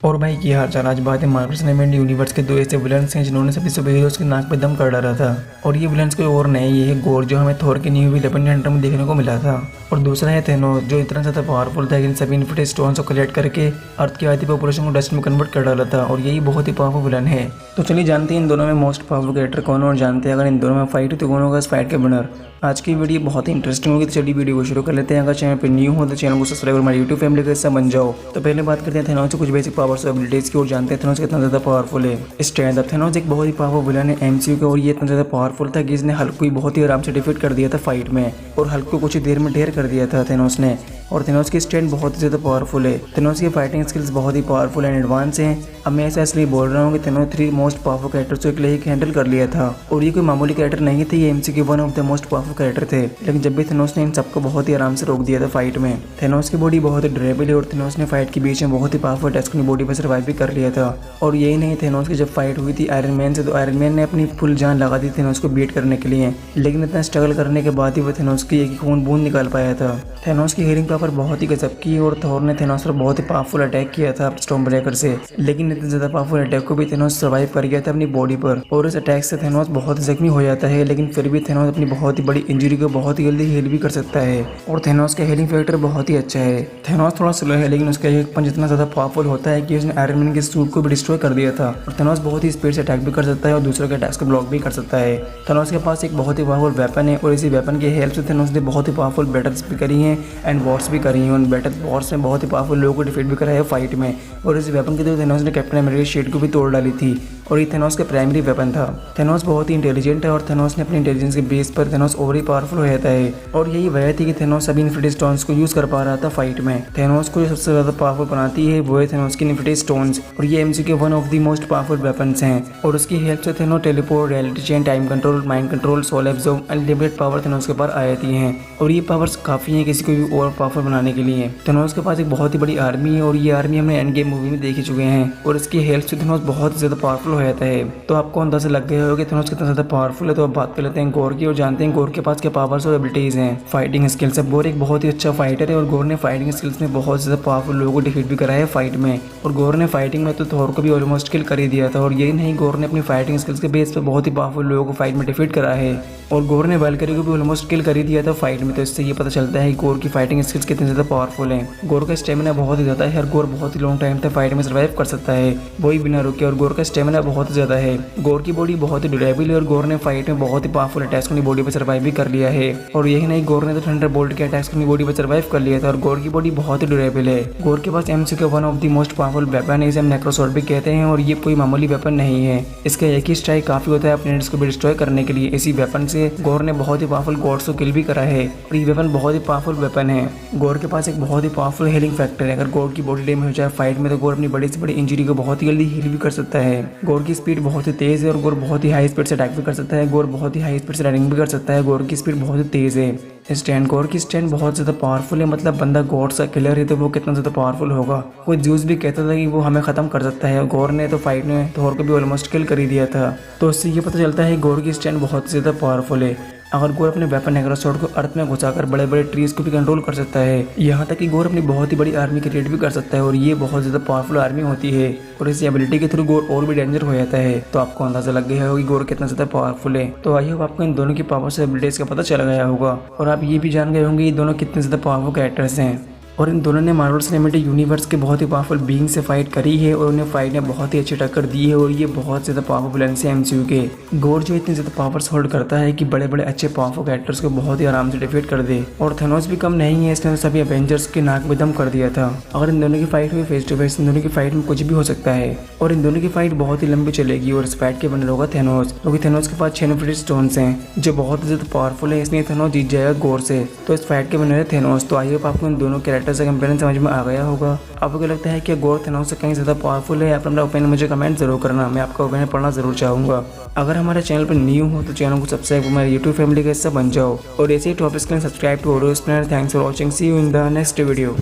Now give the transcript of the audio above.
और भाई की हाल चाल। आज बात है मार्वल सिनेमैटिक यूनिवर्स के दो ऐसे विलन्स हैं जिन्होंने सभी सुपर हीरोज के नाक पे दम कर डाला था। और ये विलन्स कोई और नहीं, ये है गोर जो हमें थोर के न्यू वेपन हंटर में देखने को मिला था। और दूसरा है थेनोस जो इतना ज़्यादा पावरफुल था कि इन सभी इन्फिनिटी स्टोन्स को कलेक्ट करके अर्थ की आधी पॉपुलेशन को डस्ट में कन्वर्ट कर डाला था। और यही बहुत ही पावरफुल विलन है। तो चलिए जानते हैं इन दोनों में मोस्ट पावरफुल कैरेक्टर कौन है और जानते हैं अगर इन दोनों में फाइट हो तो कौन होगा इस फाइट के विनर। आज की वीडियो बहुत ही इंटरेस्टिंग होगी, तो चलिए वीडियो को शुरू कर लेते हैं। अगर चैनल पर न्यू हो तो चैनल को सब्सक्राइब और हमारे यूट्यूब फैमिली का हिस्सा बन जाओ। तो पहले बात करते हैं थेनोस के कुछ बेसिक पावर्स और एबिलिटीज की और जानते हैं थेनोस कितना ज़्यादा पावरफुल है। स्टैंड अप थेनोस एक बहुत ही पावरफुल विलन है एमसीयू का, और ये इतना ज़्यादा पावरफुल था कि इसने हल्क को बहुत ही आराम से डिफीट कर दिया था फाइट में, और हल्क को कुछ ही देर में ढेर कर दिया था थेनोस ने। और थेनोस की स्टैंड बहुत ही ज़्यादा पावरफुल है। थेनोस की फाइटिंग स्किल्स बहुत ही पावरफुल एंड एडवांस हैं। अब मैं ऐसा इसलिए बोल रहा हूँ कि थेनोस 3 मोस्ट पावरफुल कैरेक्टर्स को अकेले ही हैंडल कर लिया था, और ये कोई मामूली कैरेक्टर नहीं थे, ये एमसीयू के one of the most powerful character थे। लेकिन जब भी थेनोस ने इन सबको बहुत ही आराम से रोक दिया था फाइट में। थेनोस की बॉडी बहुत ही ड्यूरेबल है और थेनोस ने फाइट के बीच में बहुत ही पावरफुल अटैक्स अपनी बॉडी पर सर्वाइव भी कर लिया था। और यही नहीं, थेनोस की जब फाइट हुई थी आयरन मैन से, तो आयरन मैन ने अपनी फुल जान लगा दी थेनोस को बीट करने के लिए, लेकिन इतना स्ट्रगल करने के बाद ही वो थेनोस की एक खून बूंद निकाल पाया था। थेनोस की हीलिंग पावर बहुत ही गजब की, और थोर ने थेनोस पर बहुत ही पावरफुल अटैक किया था स्टॉर्म ब्रेकर से, लेकिन इतने ज्यादा पावरफुल अटैक को भी थेनोस सर्वाइव कर गया था अपनी बॉडी पर। और इस अटैक से थेनोस बहुत जख्मी हो जाता है, लेकिन फिर भी थेनोस अपनी बहुत ही बड़ी इंजरी को बहुत ही जल्दी हील भी कर सकता है। और थेनोस का हीलिंग फैक्टर बहुत ही अच्छा है। थेनोस थोड़ा स्लो है, लेकिन उसका एक पंच इतना ज्यादा पावरफुल होता है कि उसने आयरन मैन के सूट को भी डिस्ट्रॉय कर दिया था। और थेनोस बहुत ही स्पीड से अटैक भी कर सकता है और दूसरों के अटैक्स को ब्लॉक भी कर सकता है। थेनोस के पास एक बहुत ही पावरफुल वेपन है, और इसी वेपन की हेल्प से थेनोस ने बहुत ही पावरफुल बैटल्स भी करी हैं एंड वॉर्स भी करी हैं। उन बैटल वॉर्स में बहुत ही पावरफुल लोगों को डिफीट भी करा है फाइट में। और इस वेपन के थ्रू थेनोस ने कैप्टन अमेरिका की शील्ड को भी तोड़ डाली थी, और ये थेनोस का प्राइमरी वेपन था। थेनोस बहुत ही इंटेलिजेंट है, और थेनोस ने अपनी इंटेलिजेंस के बेस पर थेनोस ओवर ही पावरफुल हो जाता है। और यही वजह थी कि थेनोस सभी इन्फिनिटी स्टोन्स को यूज कर पा रहा था फाइट में। थेनोस को जो सबसे ज्यादा पावरफुल बनाती है वो है थेनोस की इन्फिनिटी स्टोन्स, और ये एमसीयू के one of the most powerful weapons हैं। और उसकी हेल्प से Thanos teleport, reality change, time control, mind control, soul absorb, unlimited power Thanos के पास आ जाती हैं। और ये पावर्स काफी हैं किसी को भी और पावरफुल बनाने के लिए। थेनोस के पास एक बहुत ही बड़ी आर्मी है, और ये आर्मी हमने एंड गेम मूवी में देख ही चुके हैं, और इसकी हेल्प से थेनोस बहुत ज्यादा पावरफुल हो जाता है। तो आपको अंदाजा लग गया होगा कि थेनोस कितना ज्यादा पावरफुल है। तो अब बात कर लेते हैं गोर की, और जानते हैं गोर के पास क्या पावर्स और एबिलिटीज हैं। फाइटिंग स्किल्स है, गोर एक बहुत ही अच्छा फाइटर है, और गोर ने फाइटिंग स्किल्स में बहुत ज्यादा पावरफुल लोगों को डिफीट भी करा है फाइट में। और गोर ने फाइटिंग में तो थोर को भी ऑलमोस्ट किल कर ही दिया था। और यही नहीं, गोर ने अपनी फाइटिंग स्किल्स के बेस पर बहुत ही पावरफुल लोगों को फाइट में डिफीट करा है, और गोर ने वैल्करी को भी ऑलमोस्ट किल कर ही दिया था फाइट में। तो इससे ये पता चलता है कि गोर की फाइटिंग स्किल्स कितनी ज्यादा पावरफुल है। गोर का स्टेमिना बहुत ही ज्यादा है, और गोर बहुत ही लॉन्ग टाइम तक फाइट में सर्वाइव कर सकता है वही बिना रुके। और गोर का स्टेमिना बहुत ज्यादा है, गोर की बॉडी बहुत ही ड्यूरेबल है, और गोर ने फाइट में बहुत ही पावरफुल अटैक्स अपनी बॉडी पर सर्वाइव भी कर लिया है। और यही नहीं, गोर ने तो थंडरबोल्ट के अटैक्स अपनी बॉडी पर सर्वाइव कर लिया था, और गोर की बॉडी बहुत ही ड्यूरेबल है। गोर के पास एमसीयू का one of the most powerful weapon है, इसे हम नेक्रोसॉर्ड भी कहते हैं, और ये कोई मामूली वेपन नहीं है। इसका एक ही स्ट्राइक काफी होता है अपने को भी डिस्ट्रॉय करने के लिए। इसी वेपन से गोर ने बहुत ही पावरफुल गॉड्स को किल भी करा है, और ये वेपन बहुत ही पावरफुल वेपन है। गोर के पास एक बहुत ही पावरफुल हीलिंग फैक्टर है। अगर गोर की बॉडी डैमेज हो जाए फाइट में, तो गोर अपनी बड़ी से बड़ी इंजरी को बहुत ही जल्दी हील भी कर सकता है। गोर की स्पीड बहुत ही तेज है, और गोर बहुत ही हाई स्पीड से अटैक भी कर सकता है। गोर बहुत ही हाई स्पीड से राइडिंग भी कर सकता है। गोर की स्पीड बहुत ही तेज है। स्टैंड, गोर की स्टैंड बहुत ज्यादा पावरफुल है, मतलब बंदा गॉड का किलर है तो वो कितना ज्यादा पावरफुल होगा। कोई ज्यूस भी कहता था कि वो हमें खत्म कर सकता है। गोर ने तो फाइट में थोर को भी ऑलमोस्ट किल कर ही दिया था। तो इससे ये पता चलता है गोर की स्टैंड बहुत ज्यादा पावरफुल है। अगर गोर अपने वेपन नेक्रोसॉर्ड को अर्थ में घुसाकर बड़े बड़े ट्रीज को भी कंट्रोल कर सकता है। यहाँ तक कि गोर अपनी बहुत ही बड़ी आर्मी क्रिएट भी कर सकता है, और ये बहुत ज्यादा पावरफुल आर्मी होती है। और इस एबिलिटी के थ्रू गोर और भी डेंजर हो जाता है। तो आपको अंदाजा लग गया होगा कि गोर कितना ज्यादा पावरफुल है। तो आई होप आपको इन दोनों की पावर्स और एबिलिटीज का पता चल गया होगा, और आप ये भी जान गए होंगे ये दोनों कितने ज्यादा पावरफुल कैरेक्टर्स हैं। और इन दोनों ने मार्वल सिनेमैटिक यूनिवर्स के बहुत ही पावरफुल बीइंग से फाइट करी है, और उन्हें फाइट में बहुत ही अच्छी टक्कर दी है। और ये बहुत ज्यादा पावरफुल विलेंस है एमसीयू के। गोर जो इतनी ज्यादा पावर्स होल्ड करता है कि बड़े बड़े अच्छे पावरफुल कैरेक्टर्स को बहुत ही आराम से डिफीट कर दे। और थेनोस भी कम नहीं है, इसने सभी एवेंजर्स के नाक में दम कर दिया था। अगर इन दोनों की फाइट हुई फेस टू फेस, इन दोनों की फाइट में कुछ भी हो सकता है, और इन दोनों की फाइट बहुत ही लंबी चलेगी। और इस फाइट के विनर होगा थेनोस, क्योंकि थेनोस के पास 6 इन्फिनिटी स्टोन्स हैं जो बहुत ज्यादा पावरफुल है, इसलिए थेनोस जीत जाएगा गोर से। तो इस फाइट के विनर है थेनोस। तो आई होप आपको इन दोनों कैरेक्टर्स का कंपेरिजन समझ में आ गया होगा। आपको लगता है कि गोर थेनोस से कहीं ज्यादा पावरफुल है? आप अपना ओपिनियन मुझे कमेंट जरूर करना, मैं आपका ओपिनियन पढ़ना जरूर चाहूंगा। अगर हमारे चैनल पर न्यू हो तो चैनल को सब्सक्राइब, हमारे यूट्यूब फैमिली का हिस्सा बन जाओ, और ऐसे ही टॉपिक्स के लिए subscribe to audio splendor. Thanks for watching, see you in the next video.